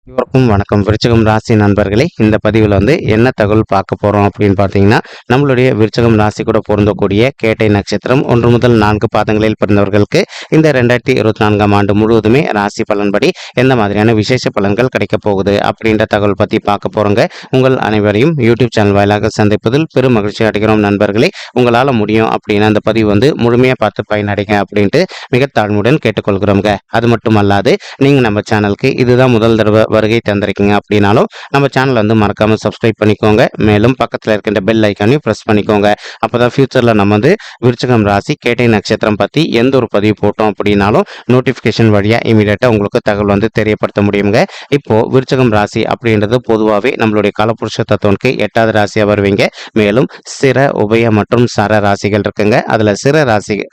அனைவருக்கும் வணக்கம். விருச்சிகம் ராசி நண்பர்களே, இந்த பதிவில் என்ன தகவல் பார்க்க போகிறோம் அப்படின்னு பார்த்தீங்கன்னா, நம்மளுடைய விருச்சிகம் ராசி கூட பொருந்தக்கூடிய கேட்டை நட்சத்திரம் 1 முதல் 4 பாதங்களில் பிறந்தவர்களுக்கு இந்த 2024ஆம் ஆண்டு முழுவதுமே ராசி பலன்படி எந்த மாதிரியான விசேஷ பலன்கள் கிடைக்கப் போகுது அப்படின்ற தகவல் பற்றி பார்க்க போகிறோங்க. உங்கள் அனைவரையும் யூடியூப் சேனல் வாயிலாக சந்திப்பதில் பெரும் மகிழ்ச்சி அடைகிறோம் நண்பர்களே. உங்களால் முடியும் அப்படின்னா அந்த பதிவு முழுமையாக பார்த்து பயனடைங்க அப்படின்ட்டு மிக தாழ்மையுடன் கேட்டுக்கொள்கிறோங்க. அது மட்டும் அல்லாது நீங்கள் நம்ம சேனலுக்கு இதுதான் முதல் தடவை வருகை தந்திருக்கீங்க அப்படின்னாலும் நம்ம சேனல் மறக்காம சப்ஸ்கிரைப் பண்ணிக்கோங்க. மேலும் பக்கத்தில் இருக்கின்ற பெல் ஐக்கானையும் ப்ரெஸ் பண்ணிக்கோங்க. அப்போதான் ஃபியூச்சரில் நம்ம விருச்சிகம் ராசி கேட்டை நட்சத்திரம் பற்றி எந்த ஒரு பதிவு போட்டோம் அப்படின்னாலும் நோட்டிஃபிகேஷன் வழியாக இமீடியட்டாக உங்களுக்கு தகவல் தெரியப்படுத்த முடியுங்க. இப்போ விருச்சிகம் ராசி அப்படின்றது பொதுவாகவே நம்மளுடைய காலபுருஷ தத்துவனுக்கு 8வது ராசியாக வருவீங்க. மேலும் சிர உபய மற்றும் சர ராசிகள் இருக்குங்க. அதில்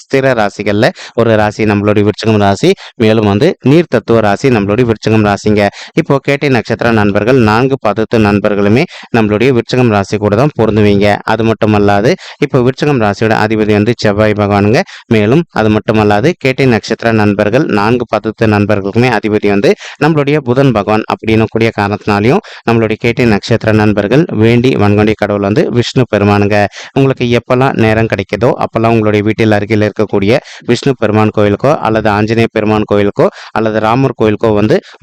ஸ்திர ராசிகளில் ஒரு ராசி நம்மளுடைய விருச்சிகம் ராசி. மேலும் நீர் தத்துவ ராசி நம்மளுடைய விருச்சிகம் ராசிங்க. இப்போ கேட்டை நட்சத்திர நண்பர்கள் 4 பாதத்து நண்பர்களுமே நம்மளுடைய விருச்சிகம் ராசி கூட தான் பொருந்துவீங்க. அது மட்டுமல்லாது இப்போ விருச்சிகம் ராசியோட அதிபதி செவ்வாய் பகவானுங்க. மேலும் அது மட்டுமல்லாது கேட்டை நட்சத்திர நண்பர்கள் 4 பாதத்து நண்பர்களுக்குமே அதிபதி நம்மளுடைய புதன் பகவான் அப்படின்னு கூடிய காரணத்தினாலையும் நம்மளுடைய கேட்டை நட்சத்திர நண்பர்கள் வேண்டி வன்கொண்டி கடவுள் விஷ்ணு பெருமானுங்க. உங்களுக்கு எப்பெல்லாம் நேரம் கிடைக்குதோ அப்பெல்லாம் உங்களுடைய வீட்டில் அருகில் இருக்கக்கூடிய விஷ்ணு பெருமான் கோயிலுக்கோ அல்லது ஆஞ்சநேய பெருமான் கோயிலுக்கோ அல்லது ராமர் கோயிலுக்கோ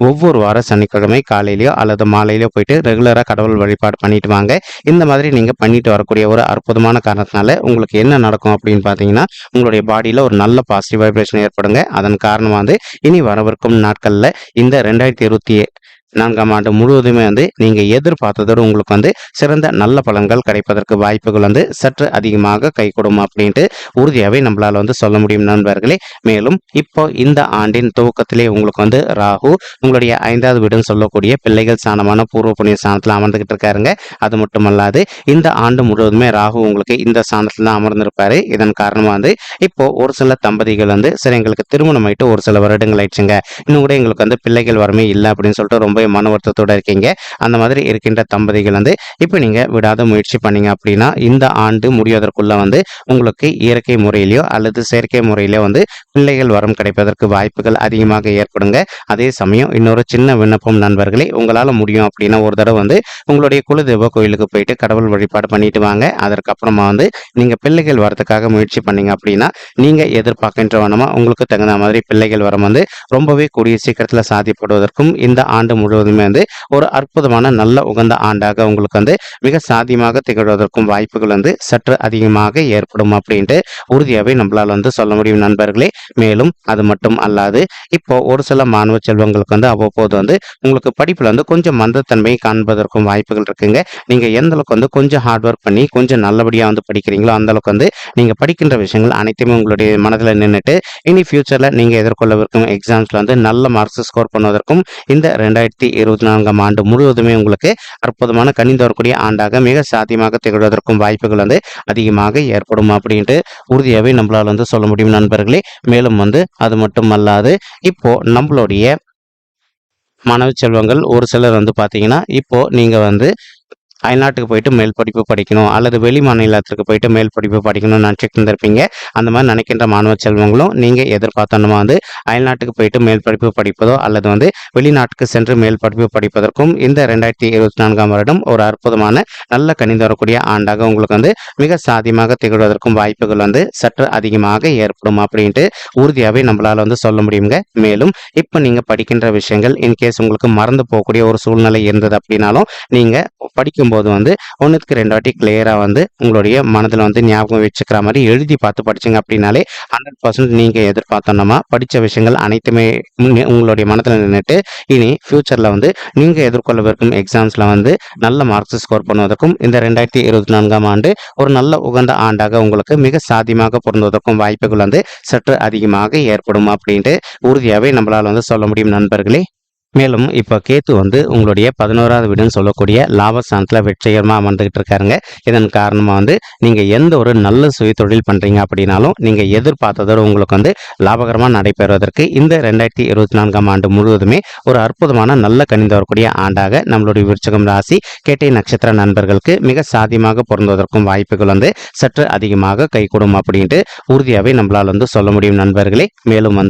ஒவ்வொரு வாரம் சனிக்கிழமை காலையிலயோ அல்லது மாலையிலோ போயிட்டு ரெகுலராக கடவுள் வழிபாடு பண்ணிட்டு வாங்க. இந்த மாதிரி நீங்கள் பண்ணிட்டு வரக்கூடிய ஒரு அற்புதமான காரணத்தினால உங்களுக்கு என்ன நடக்கும் அப்படின்னு பார்த்தீங்கன்னா, உங்களுடைய பாடியில் ஒரு நல்ல பாசிட்டிவ் வைப்ரேஷன் ஏற்படுங்க. அதன் காரணமாக இனி வரவிருக்கும் நாட்களில் இந்த 2024ஆம் ஆண்டு முழுவதுமே நீங்கள் எதிர்பார்த்ததோடு உங்களுக்கு சிறந்த நல்ல பலன்கள் கிடைப்பதற்கு வாய்ப்புகள் சற்று அதிகமாக கை கொடுக்கும் அப்படின்ட்டு உறுதியாகவே நம்மளால் சொல்ல முடியும் நண்பர்களே. மேலும் இப்போ இந்த ஆண்டின் துவக்கத்திலே உங்களுக்கு ராகு உங்களுடைய 5வது வீடுன்னு சொல்லக்கூடிய பிள்ளைகள் ஸ்தானமான பூர்வ புண்ணிய ஸ்தானத்தில் அமர்ந்துகிட்டு இருக்காருங்க. அது மட்டுமல்லாது இந்த ஆண்டு முழுவதுமே ராகு உங்களுக்கு இந்த ஸ்தானத்தில் தான் அமர்ந்திருப்பாரு. இதன் காரணமாக இப்போ ஒரு சில தம்பதிகள் சரி எங்களுக்கு திருமணம் ஆயிட்டு ஒரு சில வருடங்கள் ஆயிடுச்சுங்க, இன்னும் கூட எங்களுக்கு பிள்ளைகள் வரமே இல்லை அப்படின்னு சொல்லிட்டு ரொம்ப மன வருத்தத்தோட இருக்கீங்க. அந்த மாதிரி இருக்கின்ற தம்பதிகள் இப்போ நீங்க விடாத முயற்சி பண்ணீங்க அப்படின்னா இந்த ஆண்டு முடிவதற்குள்ள உங்களுக்கு இயற்கை முறையிலோ அல்லது செயற்கை முறையிலோ பிள்ளைகள் வரம் கிடைப்பதற்கு வாய்ப்புகள் அதிகமாக ஏற்படுங்க. அதே சமயம் இன்னொரு சின்ன விண்ணப்பம் நண்பர்களே, உங்களால முடியும் அப்படின்னா ஒரு தடவை உங்களுடைய குலதெய்வ கோயிலுக்கு போயிட்டு கடவுள் வழிபாடு பண்ணிட்டு வாங்க. அதற்கப்புறமா நீங்க பிள்ளைகள் வரதுக்காக முயற்சி பண்ணீங்க அப்படின்னா நீங்க எதிர்பார்க்கின்ற வனமா உங்களுக்கு தகுந்த மாதிரி பிள்ளைகள் வரம் ரொம்பவே கூடிய சீக்கிரத்துல சாதிப்படுவதற்கும் இந்த ஆண்டு முழுவதுமே ஒரு அற்புதமான நல்ல உகந்த ஆண்டாக உங்களுக்கு மிக சாத்தியமாக திகழ்வதற்கும் வாய்ப்புகள் சற்று அதிகமாக ஏற்படும் அப்படின்ட்டு உறுதியாகவே நம்மளால் சொல்ல முடியும் நண்பர்களே. மேலும் அது மட்டும் அல்லாது இப்போ ஒரு சில மாணவ செல்வங்களுக்கு அவ்வப்போது உங்களுக்கு படிப்புல கொஞ்சம் மந்தத்தன்மை காண்பதற்கும் வாய்ப்புகள் இருக்குங்க. நீங்க எந்த அளவுக்கு கொஞ்சம் ஹார்ட் ஒர்க் பண்ணி கொஞ்சம் நல்லபடியா படிக்கிறீங்களோ அந்த அளவுக்கு நீங்க படிக்கின்ற விஷயங்கள் அனைத்துமே உங்களுடைய மனதில் நின்றுட்டு இனி ஃபியூச்சர்ல நீங்க எதிர்கொள்ளவிருக்கும் எக்ஸாம்ஸ்ல நல்ல மார்க்ஸ் ஸ்கோர் பண்ணுவதற்கும் இந்த 2024ஆம் ஆண்டு முழுவதுமே உங்களுக்கு அற்புதமான கனிந்து வரக்கூடிய ஆண்டாக மிக சாத்தியமாக திகழ்வதற்கும் வாய்ப்புகள் அதிகமாக ஏற்படும் அப்படின்ட்டு உறுதியாகவே நம்மளால் சொல்ல முடியும் நண்பர்களே. மேலும் அது மட்டும் அல்லாது இப்போ நம்மளுடைய மாணவ செல்வங்கள் ஒரு சிலர் பார்த்தீங்கன்னா இப்போ நீங்க அயல்நாட்டுக்கு போயிட்டு மேல் படிப்பு படிக்கணும் அல்லது வெளி மாநிலத்திற்கு போயிட்டு மேல் படிப்பு படிக்கணும்னு நினச்சிட்டு இருந்திருப்பீங்க. அந்த மாதிரி நினைக்கின்ற மாணவ செல்வங்களும் நீங்கள் எதிர்பார்த்தோன்னா அயல்நாட்டுக்கு போயிட்டு மேல் படிப்பு படிப்பதோ அல்லது வெளிநாட்டுக்கு சென்று மேல் படிப்பு படிப்பதற்கும் இந்த 2024ஆம் வருடம் ஒரு அற்புதமான நல்ல கணிந்து வரக்கூடிய ஆண்டாக உங்களுக்கு மிக சாத்தியமாக திகழ்வதற்கும் வாய்ப்புகள் சற்று அதிகமாக ஏற்படும் அப்படின்ட்டு உறுதியாகவே நம்மளால் சொல்ல முடியுங்க. மேலும் இப்போ நீங்கள் படிக்கின்ற விஷயங்கள் இன்கேஸ் உங்களுக்கு மறந்து போகக்கூடிய ஒரு சூழ்நிலை இருந்தது அப்படின்னாலும் நீங்கள் படிக்கும் போது ஒன்றுக்கு 2 வாட்டி கிளியரா உங்களுடைய மனதில் ஞாபகம் வச்சுக்கிற மாதிரி எழுதி பார்த்து படிச்சுங்க அப்படின்னாலே 100% நீங்க எதிர்பார்த்தோம்னா படிச்ச விஷயங்கள் அனைத்துமே உங்களுடைய மனதில் நின்றுட்டு இனி ஃபியூச்சர்ல நீங்க எதிர்கொள்ளவிருக்கும் எக்ஸாம்ஸ்ல நல்ல மார்க்ஸ் ஸ்கோர் பண்ணுவதற்கும் இந்த 2024ஆம் ஆண்டு ஒரு நல்ல உகந்த ஆண்டாக உங்களுக்கு மிக சாத்தியமாக பொருந்துவதற்கும் வாய்ப்புகள் சற்று அதிகமாக ஏற்படும் அப்படின்ட்டு உறுதியாகவே நம்மளால சொல்ல முடியும் நண்பர்களே. மேலும் இப்போ கேத்து உங்களுடைய 11வது வீடுன்னு சொல்லக்கூடிய லாபஸ்தானத்தில் வெற்றிகரமாக அமர்ந்துகிட்டு இருக்காருங்க. இதன் காரணமாக நீங்கள் எந்த ஒரு நல்ல சுய தொழில் பண்ணுறீங்க அப்படின்னாலும் நீங்கள் எதிர்பார்த்ததோடு உங்களுக்கு லாபகரமாக நடைபெறுவதற்கு இந்த 2024ஆம் ஆண்டு முழுவதுமே ஒரு அற்புதமான நல்ல கணிந்து வரக்கூடிய ஆண்டாக நம்மளுடைய விருச்சிகம் ராசி கேட்டை நட்சத்திர நண்பர்களுக்கு மிக சாத்தியமாக பொருந்துவதற்கும் வாய்ப்புகள் சற்று அதிகமாக கைகூடும் அப்படின்ட்டு உறுதியாகவே நம்மளால் சொல்ல முடியும் நண்பர்களே. மேலும்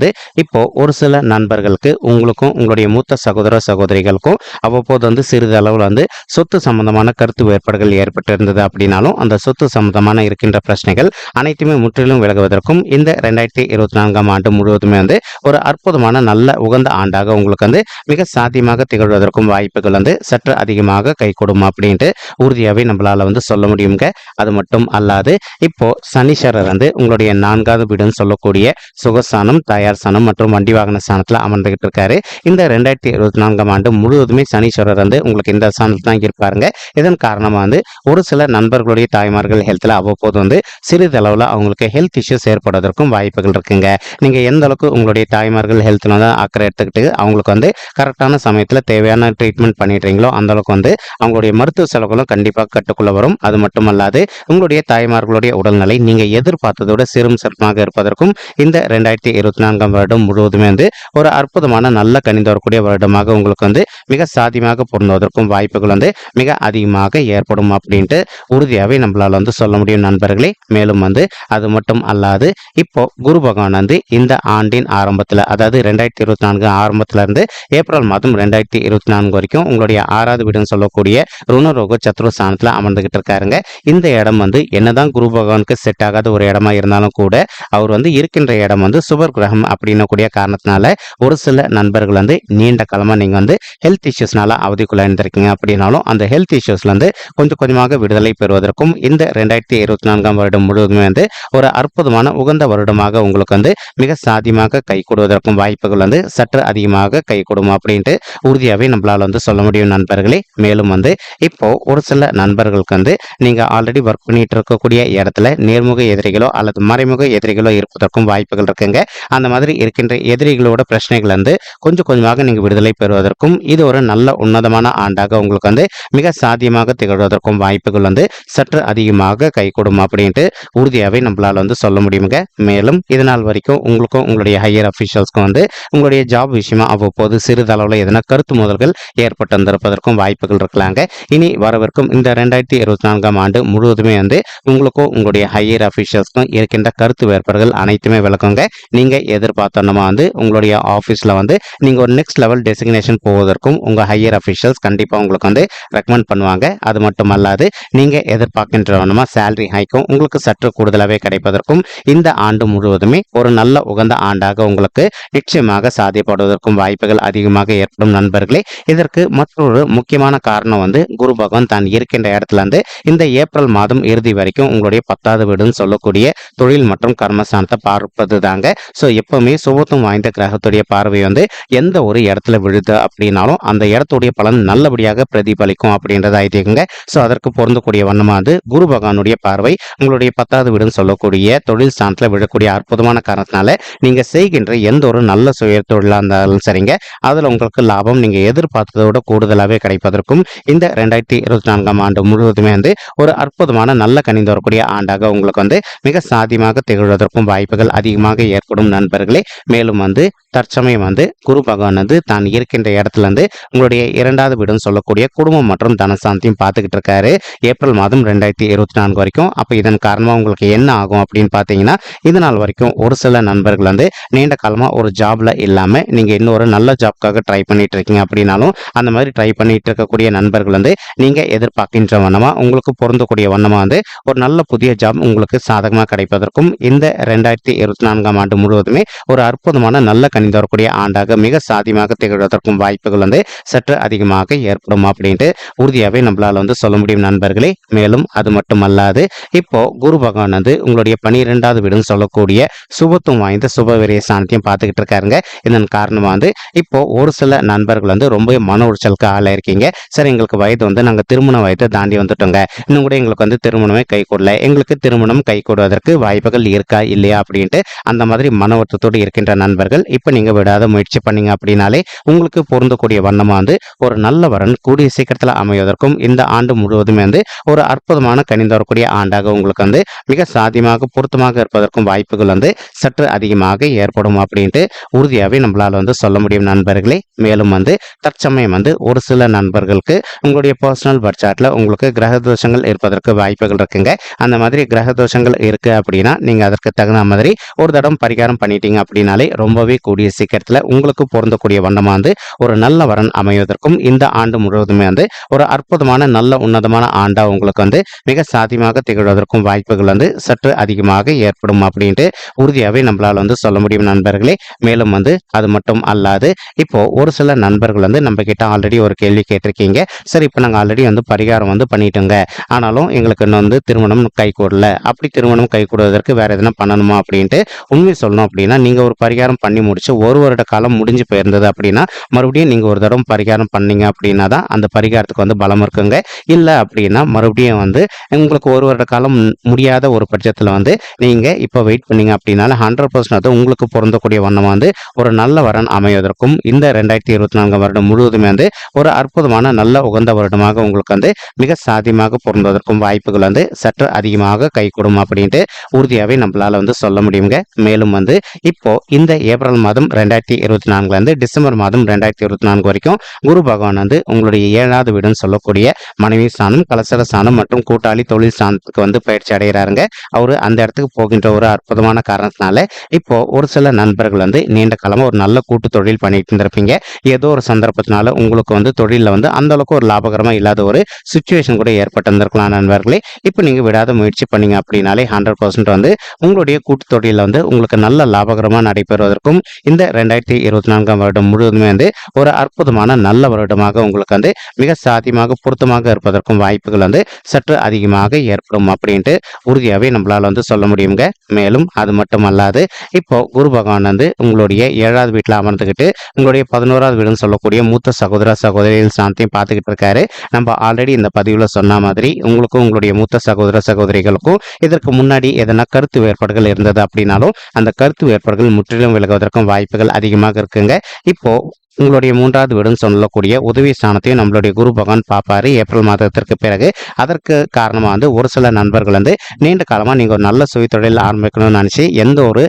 இப்போ ஒரு சில நண்பர்களுக்கு உங்களுக்கும் உங்களுடைய மூத்த மூத்த சகோதர சகோதரிகளுக்கும் அவ்வப்போது வந்து சிறிது அளவில் வந்து சொத்து சம்பந்தமான கருத்து வேறுபாடுகள் ஏற்பட்டிருந்தது அப்படின்னாலும் அந்த சொத்து சம்பந்தமான இருக்கின்ற பிரச்சனைகள் அனைத்துமே முற்றிலும் விலகுவதற்கும் இந்த 2024ஆம் ஆண்டு முழுவதுமே வந்து ஒரு அற்புதமான நல்ல உகந்த ஆண்டாக உங்களுக்கு வந்து மிக சாத்தியமாக திகழ்வதற்கும் வாய்ப்புகள் வந்து சற்று அதிகமாக கைகூடும் அப்படின்ட்டு உறுதியாகவே நம்மளால வந்து சொல்ல முடியுங்க. அது மட்டும் அல்லாது இப்போ சனீஸ்வரர் வந்து உங்களுடைய 4வது வீடுன்னு சொல்லக்கூடிய சுகஸ்தானம், தயார் ஸ்தானம் மற்றும் வண்டி வாகன ஸ்தானத்தில் அமர்ந்துகிட்டு இருக்காரு. இந்த 2024ஆம் ஆண்டு முழுவதுமே சனீஸ்வரர் வந்து உங்களுக்கு இந்த ஸ்தானத்தில் தான் இருப்பாருங்க. இதன் காரணமாக வந்து ஒரு சில நண்பர்களுடைய தாய்மார்கள் ஹெல்த்தில் அவ்வப்போது வந்து சிறிதளவில் அவங்களுக்கு ஹெல்த் இஷ்யூஸ் ஏற்படுவதற்கும் வாய்ப்புகள் இருக்குங்க. நீங்கள் எந்த அளவுக்கு உங்களுடைய தாய்மார்கள் ஹெல்த்தில் வந்து அக்கறை எடுத்துக்கிட்டு அவங்களுக்கு வந்து கரெக்டான சமயத்தில் தேவையான ட்ரீட்மெண்ட் பண்ணிடுறீங்களோ அந்த அளவுக்கு வந்து அவங்களுடைய மருத்துவ செலவுகளும் கண்டிப்பாக கட்டுக்குள்ள வரும். அது மட்டுமல்லாது உங்களுடைய தாய்மார்களுடைய உடல்நிலை நீங்கள் எதிர்பார்த்ததோட சிறப்பாக இருப்பதற்கும் இந்த 2024ஆம் வருடம் முழுவதுமே வந்து ஒரு அற்புதமான நல்ல கணிந்து வரக்கூடிய வருடமாக உங்களுக்கு வந்து மிக சாத்தியமாக பொருந்துவதற்கும் வாய்ப்புகள் வந்து மிக அதிகமாக ஏற்படும் அப்படின்ட்டு உறுதியாகவே நம்மளால் வந்து சொல்ல முடியும் நண்பர்களே. மேலும் வந்து அது மட்டும் அல்லாது இப்போ குரு பகவான் வந்து இந்த ஆண்டின் ஆரம்பத்தில், அதாவது 2024 ஆரம்பத்துல இருந்து ஏப்ரல் மாதம் 2024 வரைக்கும் உங்களுடைய 6வது வீடுன்னு சொல்லக்கூடிய ருணரோக சத்ரு ஸ்தானத்தில் அமர்ந்துகிட்டு இருக்காருங்க. இந்த இடம் வந்து என்னதான் குரு பகவானுக்கு செட் ஆகாத ஒரு இடமா இருந்தாலும் கூட அவர் வந்து இருக்கின்ற இடம் வந்து சுபர் கிரகம் அப்படின்னக்கூடிய காரணத்தினால ஒரு சில நண்பர்கள் வந்து நீண்ட காலமா நீங்க வந்து ஹெல்த் இஷ்யூஸ்னால அவதிக்குள்ள இருந்திருக்கீங்க அப்படின்னாலும் அந்த ஹெல்த் இஷ்யூஸ்ல இருந்து கொஞ்சம் கொஞ்சமாக விடுதலை பெறுவதற்கும் இந்த 2024ஆம் வருடம் முழுவதுமே வந்து ஒரு அற்புதமான உகந்த வருடமாக உங்களுக்கு வந்து மிக சாத்தியமாக கை கொடுவதற்கும் வாய்ப்புகள் வந்து சற்று அதிகமாக கை கொடுக்கும் அப்படின்ட்டு உறுதியாகவே நம்மளால வந்து சொல்ல முடியும் நண்பர்களே. மேலும் வந்து இப்போ ஒரு சில நண்பர்களுக்கு வந்து நீங்க ஆல்ரெடி ஒர்க் பண்ணிட்டு இருக்கக்கூடிய இடத்துல நேர்முக எதிரிகளோ அல்லது மறைமுக எதிரிகளோ இருப்பதற்கும் வாய்ப்புகள் இருக்குங்க. அந்த மாதிரி இருக்கின்ற எதிரிகளோட பிரச்சனைகள் வந்து கொஞ்சம் கொஞ்சமாக நீங்க விடுதலை பெறுவதற்கும் இது ஒரு நல்ல உன்னதமான ஆண்டாக உங்களுக்கு வந்து மிக சாத்தியமாக திகழ்வதற்கும் வாய்ப்புகள் வந்து சற்று அதிகமாக கைகூடும் அப்படின்ட்டு உறுதியாகவே நம்மளால வந்து சொல்ல முடியுங்க. மேலும் இதனால் வரைக்கும் உங்களுக்கும் உங்களுடைய ஹையர் அஃபிஷியல்ஸ்க்கும் வந்து உங்களுடைய ஜாப் விஷயமா அவ்வப்போது சிறிதளவில் எதனா கருத்து மோதல்கள் ஏற்பட்டு வந்திருப்பதற்கும் வாய்ப்புகள் இருக்கலாங்க. இனி வரவிருக்கும் இந்த 2024ஆம் ஆண்டு முழுவதுமே வந்து உங்களுக்கும் உங்களுடைய ஹையர் அஃபிஷியல்ஸ்க்கும் இருக்கின்ற கருத்து வேறுபாடுகள் அனைத்துமே விளக்குங்க. நீங்க எதிர்பார்த்தோன்னா வந்து உங்களுடைய ஆஃபீஸில் வந்து நீங்க ஒரு நெக்ஸ்ட் லெவல் டெசிக்னேஷன் போவதற்கும் உங்க ஹையர் அஃபிஷியல்ஸ் கண்டிப்பாக உங்களுக்கு வந்து ரெக்கமெண்ட் பண்ணுவாங்க. அது மட்டும் அல்லாது நீங்க எதிர்பார்க்கின்றவனமா சேலரி ஹைக்கும் உங்களுக்கு சற்று கூடுதலாகவே கிடைப்பதற்கும் இந்த ஆண்டு முழுவதுமே ஒரு நல்ல உகந்த ஆண்டாக உங்களுக்கு நிச்சயமாக சாத்தியப்படுவதற்கும் வாய்ப்புகள் அதிகமாக ஏற்படும் நண்பர்களே. இதற்கு மற்றொரு முக்கியமான காரணம் வந்து குரு பகவான் தான் இருக்கின்ற இடத்துல இருந்து இந்த ஏப்ரல் மாதம் இறுதி வரைக்கும் உங்களுடைய 10வது வீடுன்னு சொல்லக்கூடிய தொழில் மற்றும் கர்மஸ்தானத்தை பார்ப்பது தாங்க. ஸோ எப்பவுமே சுபத்துவம் வாய்ந்த கிரகத்துடைய பார்வை வந்து எந்த ஒரு இடத்துல விழுது அப்படின்னாலும் அந்த இடத்துடைய பலன் நல்லபடியாக பிரதிபலிக்கும் அப்படின்றத ஐதீகங்க. ஸோ அதற்கு பொருந்தக்கூடிய வண்ணமானது குரு பகவானுடைய பார்வை உங்களுடைய 10வது வீடுன்னு சொல்லக்கூடிய தொழில் ஸ்தானத்தில் விழக்கூடிய அற்புதமான காரணத்தினால நீங்க செய்கின்ற எந்த ஒரு நல்ல சுய தொழிலாக இருந்தாலும் சரிங்க அதில் உங்களுக்கு லாபம் நீங்க எதிர்பார்த்ததோட கூடுதலாகவே கிடைப்பதற்கும் இந்த 2024ஆம் ஆண்டு முழுவதுமே வந்து ஒரு அற்புதமான நல்ல கணிந்து வரக்கூடிய ஆண்டாக உங்களுக்கு வந்து மிக சாத்தியமாக திகழ்வதற்கும் வாய்ப்புகள் அதிகமாக ஏற்படும் நண்பர்களே. மேலும் வந்து தற்சமயம் வந்து குரு பகவான் வந்து தான் இருக்கின்ற இடத்துல இருந்து உங்களுடைய 2வது வீடுன்னு சொல்லக்கூடிய குடும்பம் மற்றும் தனசாந்தியும் பார்த்துக்கிட்டு இருக்காரு ஏப்ரல் மாதம் 2024 வரைக்கும். அப்போ இதன் காரணமாக உங்களுக்கு என்ன ஆகும் அப்படின்னு பார்த்தீங்கன்னா, இது நாள் வரைக்கும் ஒரு சில நண்பர்கள் வந்து நீண்ட காலமாக ஒரு ஜாப்ல இல்லாமல் நீங்கள் இன்னொரு நல்ல ஜாப்காக ட்ரை பண்ணிட்டு இருக்கீங்க அப்படின்னாலும் அந்த மாதிரி ட்ரை பண்ணிட்டு இருக்கக்கூடிய நண்பர்கள் வந்து நீங்கள் எதிர்பார்க்கின்ற வண்ணமாக உங்களுக்கு பொருந்தக்கூடிய வண்ணமாக வந்து ஒரு நல்ல புதிய ஜாப் உங்களுக்கு சாதகமாக கிடைப்பதற்கும் இந்த 2024ஆம் ஆண்டு முழுவதுமே ஒரு அற்புதமான நல்ல கணிந்து வரக்கூடிய ஆண்டாக மிக சாத்தியமாக திகழ்வதற்கும் வாய்ப்புகள் வந்து சற்று அதிகமாக ஏற்படும் அப்படின்ட்டு உறுதியாகவே நம்மளால வந்து சொல்ல முடியும் நண்பர்களே. மேலும் அது மட்டுமல்லாது இப்போ குரு பகவான் வந்து உங்களுடைய 12வது வீடுன்னு சொல்லக்கூடிய சுபத்துவம் வாய்ந்த சுபவிரிய ஸ்தானத்தையும் பார்த்துக்கிட்டு இருக்காருங்க. இதன் காரணமாக வந்து இப்போ ஒரு சில நண்பர்கள் வந்து ரொம்ப மன உளைச்சலுக்கு ஆளாயிருக்கீங்க. சரி, எங்களுக்கு வயது வந்து நாங்கள் திருமண வயதை தாண்டி வந்துட்டோங்க, இன்னும் கூட எங்களுக்கு வந்து திருமணமே கை கூடல, எங்களுக்கு திருமணம் கை கூடுவதற்கு வாய்ப்புகள் இருக்கா இல்லையா அப்படின்ட்டு அந்த மாதிரி மன வருத்தத்தோடு இருக்கின்ற நண்பர்கள் இப்போ நீங்கள் விடாத முயற்சி பண்ணீங்க அப்படின்னாலே உங்களுக்கு பொருந்தக்கூடிய வண்ணமா வந்து ஒரு நல்ல வரன் கூடிய சீக்கிரத்தில் அமைவதற்கும் இந்த ஆண்டு முழுவதுமே வந்து ஒரு அற்புதமான கனிந்து வரக்கூடிய ஆண்டாக உங்களுக்கு வந்து மிக சாத்தியமாக பொருத்தமாக இருப்பதற்கும் வாய்ப்புகள் வந்து சற்று அதிகமாக ஏற்படும் அப்படின்ட்டு உறுதியாகவே நம்மளால வந்து சொல்ல முடியும் நண்பர்களே. மேலும் வந்து தற்சமயம் வந்து ஒரு சில நண்பர்களுக்கு உங்களுடைய பர்சனல் பட்ஜெட்ல உங்களுக்கு கிரக தோஷங்கள் இருப்பதற்கு வாய்ப்புகள் இருக்குங்க. அந்த மாதிரி கிரக தோஷங்கள் இருக்கு அப்படின்னா நீங்க அதற்கு தகுந்த மாதிரி ஒரு தடம் பரிகாரம் பண்ணிட்டீங்க அப்படின்னாலே ரொம்பவே கூடிய சீக்கிரத்துல உங்களுக்கு பொருந்தக்கூடிய வண்ணமா வந்து ஒரு நல்ல வரன் அமைவதற்கும் இந்த ஆண்டு முழுவதுமே வந்து ஒரு அற்புதமான நல்ல உன்னதமான ஆண்டா உங்களுக்கு வந்து மிக சாத்தியமாக திகழ்வதற்கும் வாய்ப்புகள் வந்து சற்று அதிகமாக ஏற்படும் அப்படின்ட்டு உறுதியாகவே நம்மளால வந்து சொல்ல முடியும் நண்பர்களே. மேலும் வந்து அது மட்டும் அல்லாது இப்போ ஒரு சில நண்பர்கள் வந்து நம்ம கிட்ட ஆல்ரெடி ஒரு கேள்வி கேட்டிருக்கீங்க. சரி, இப்போ நாங்கள் ஆல்ரெடி வந்து பரிகாரம் வந்து பண்ணிட்டோங்க, ஆனாலும் எங்களுக்கு இன்னும் வந்து திருமணம் கை கூடல, அப்படி திருமணம் கை கூடுவதற்கு வேற எதனா பண்ணணுமா அப்படின்ட்டு உண்மை சொல்லணும் அப்படின்னா நீங்க ஒரு பரிகாரம் பண்ணி முடிச்சு ஒரு வருட காலம் முடிஞ்சு போயிருந்தது அப்படின்னா மறுபடியும் நீங்க ஒரு தடவை பரிகாரம் பண்ணீங்க அப்படின்னா தான் அந்த பரிகாரத்துக்கு வந்து பலம் இருக்குங்க. இல்லை அப்படின்னா மறுபடியும் வந்து உங்களுக்கு ஒரு வருட காலம் முடியாத ஒரு பட்சத்தில் வந்து நீங்க இப்போ வெயிட் பண்ணீங்க அப்படின்னால 100% அது உங்களுக்கு பொருந்தக்கூடிய வண்ணம் வந்து ஒரு நல்ல வரன் அமைவதற்கும் இந்த 2024 வருடம் முழுவதுமே வந்து ஒரு அற்புதமான நல்ல உகந்த வருடமாக உங்களுக்கு வந்து மிக சாத்தியமாக பொருந்துவதற்கும் வாய்ப்புகள் வந்து சற்று அதிகமாக கைகூடும் அப்படின்ட்டு உறுதியாகவே நம்மளால வந்து சொல்ல முடியுங்க. மேலும் வந்து இப்போ இந்த ஏப்ரல் மாதம் 2024 இருந்து டிசம்பர் மாதம் 2024 வரைக்கும் குரு பகவான் வந்து உங்களுடைய 7வது வீடுன்னு சொல்லக்கூடிய மனைவி ஸ்தானம், கலசர ஸ்தானம் மற்றும் கூட்டாளி தொழில் ஸ்தானத்துக்கு வந்து பயிற்சி அடைகிறாருங்க. அவரு அந்த இடத்துக்கு போகின்ற ஒரு அற்புதமான காரணத்தினால இப்போ ஒரு சில நண்பர்கள் வந்து நீண்ட காலமா ஒரு நல்ல கூட்டு தொழில் பண்ணிட்டு இருந்திருப்பீங்க. ஏதோ ஒரு சந்தர்ப்பத்தினால உங்களுக்கு வந்து தொழிலில் வந்து அந்த அளவுக்கு ஒரு லாபகரமா இல்லாத ஒரு சுச்சுவேஷன் கூட ஏற்பட்டு இருந்திருக்கலாம் நண்பர்களே. இப்போ நீங்க விடாத முயற்சி பண்ணீங்க அப்படின்னாலே 100% வந்து உங்களுடைய கூட்டு தொழிலில் வந்து உங்களுக்கு நல்ல லாபகரமா நடைபெறுவதற்கும் இந்த 2024 வருடம் முழுவதுமே வந்து ஒரு அற்புதமான நல்ல வருடமாக உங்களுக்கு வந்து மிக சாத்தியமாக பொருத்தமாக இருப்பதற்கும் வாய்ப்புகள் வந்து சற்று அதிகமாக ஏற்படும் அப்படின்ட்டு உறுதியாகவே நம்மளால வந்து சொல்ல முடியுங்க. மேலும் அது மட்டும் அல்லாது இப்போ குரு பகவான் வந்து உங்களுடைய 7வது வீட்டில் அமர்ந்துக்கிட்டு உங்களுடைய 11வது வீடுன்னு சொல்லக்கூடிய மூத்த சகோதர சகோதரிகள் சாந்தியும் பார்த்துக்கிட்டு இருக்காரு. நம்ம ஆல்ரெடி இந்த பதிவில் சொன்ன மாதிரி உங்களுக்கும் உங்களுடைய மூத்த சகோதர சகோதரிகளுக்கும் இதற்கு முன்னாடி எதனா கருத்து வேறுபாடுகள் இருந்தது அப்படின்னாலும் அந்த கருத்து வேறுபாடுகள் முற்றிலும் விலகுவதற்கும் வாய்ப்புகள் அதிகமாக இருக்குங்க. இப்போ உங்களுடைய 3வது வீடுன்னு சொல்லக்கூடிய உதவி ஸ்தானத்தையும் நம்மளுடைய குரு பகவான் பார்ப்பாரு ஏப்ரல் மாதத்திற்கு பிறகு. அதற்கு காரணமாக வந்து ஒரு சில நண்பர்கள் வந்து நீண்ட காலமாக நீங்கள் ஒரு நல்ல சுய தொழில் ஆரம்பிக்கணும்னு நினச்சி எந்த ஒரு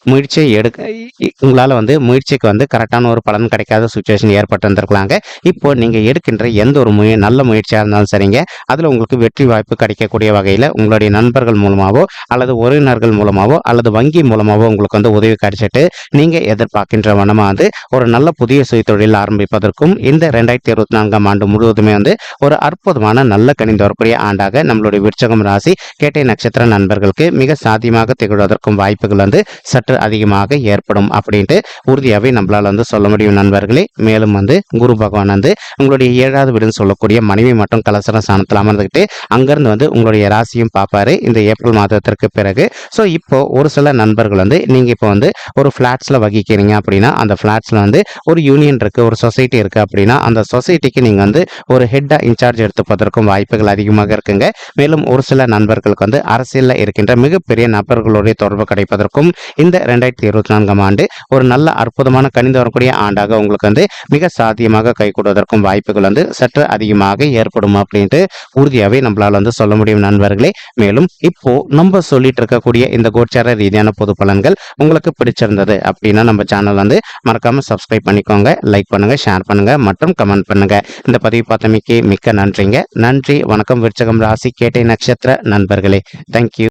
முயற்சியை உங்களால் வந்து முயற்சிக்கு வந்து கரெக்டான ஒரு பலன் கிடைக்காத சுச்சுவேஷன் ஏற்பட்டு இருந்திருக்கலாங்க. இப்போ நீங்கள் எடுக்கின்ற எந்த ஒரு நல்ல முயற்சியாக இருந்தாலும் சரிங்க, அதில் உங்களுக்கு வெற்றி வாய்ப்பு கிடைக்கக்கூடிய வகையில் உங்களுடைய நண்பர்கள் மூலமாகவோ அல்லது உறவினர்கள் மூலமாகவோ அல்லது வங்கி மூலமாகவோ உங்களுக்கு வந்து உதவி கிடைச்சிட்டு நீங்கள் எதிர்பார்க்கின்ற வண்ணமாக வந்து ஒரு நல்ல புதிய சுய தொழில் ஆரம்பிப்பதற்கும் இந்த 2024 ஆண்டு முழுவதுமே வந்து ஒரு அற்புதமான நல்ல கணிந்து வரக்கூடிய ஆண்டாக நம்மளுடைய விருச்சகம் ராசி கேட்டை நட்சத்திர நண்பர்களுக்கு மிக சாத்தியமாக திகழ்வதற்கும் வாய்ப்புகள் வந்து சற்று அதிகமாக ஏற்படும் அப்படின்ட்டு உறுதியாகவே நம்மளால வந்து சொல்ல முடியும் நண்பர்களே. மேலும் வந்து குரு பகவான் வந்து உங்களுடைய 7வது வீடுன்னு சொல்லக்கூடிய மனைவி மற்றும் கலசர ஸ்தானத்தில் அமர்ந்துக்கிட்டு அங்கிருந்து வந்து உங்களுடைய ராசியும் பார்ப்பாரு இந்த ஏப்ரல் மாதத்திற்கு பிறகு. ஸோ இப்போ ஒரு சில நண்பர்கள் வந்து நீங்க இப்போ வந்து ஒரு ஃபிளாட்ஸ்ல வகிக்கிறீங்க அப்படின்னா அந்த ஃபிளாட்ஸ்ல வந்து ஒரு யூனியன் இருக்கு, ஒரு சொசைட்டி இருக்கு அப்படின்னா அந்த சொசைட்டிக்கு நீங்க வந்து ஒரு ஹெட்டா இன்சார்ஜ் எடுத்துப்பதற்கும் வாய்ப்புகள் அதிகமாக இருக்குங்க. மேலும் ஒரு சில நண்பர்களுக்கு வந்து அரசியலில் இருக்கின்ற மிகப்பெரிய நபர்களுடைய தொடர்பு கிடைப்பதற்கும் இந்த 2024 ஆண்டு ஒரு நல்ல அற்புதமான கணிந்து வரக்கூடிய ஆண்டாக உங்களுக்கு வந்து மிக சாத்தியமாக கைகூடுவதற்கும் வாய்ப்புகள் வந்து சற்று அதிகமாக ஏற்படும் அப்படின்ட்டு உறுதியாகவே நம்மளால வந்து சொல்ல முடியும் நண்பர்களே. மேலும் இப்போ நம்ம சொல்லிட்டு இருக்கக்கூடிய இந்த கோச்சார ரீதியான பொது பலன்கள் உங்களுக்கு பிடிச்சிருந்தது அப்படின்னா நம்ம சேனல் வந்து மறக்காம சப்ஸ்கிரைப் பண்ணிக்கோங்க, லைக் பண்ணுங்க, ஷேர் பண்ணுங்க மற்றும் கமெண்ட் பண்ணுங்க. இந்த பதிவு பார்த்தமைக்கு மிக்க நன்றிங்க. நன்றி, வணக்கம். விருச்சகம் ராசி கேட்டை நட்சத்திர நண்பர்களே, தேங்க்யூ.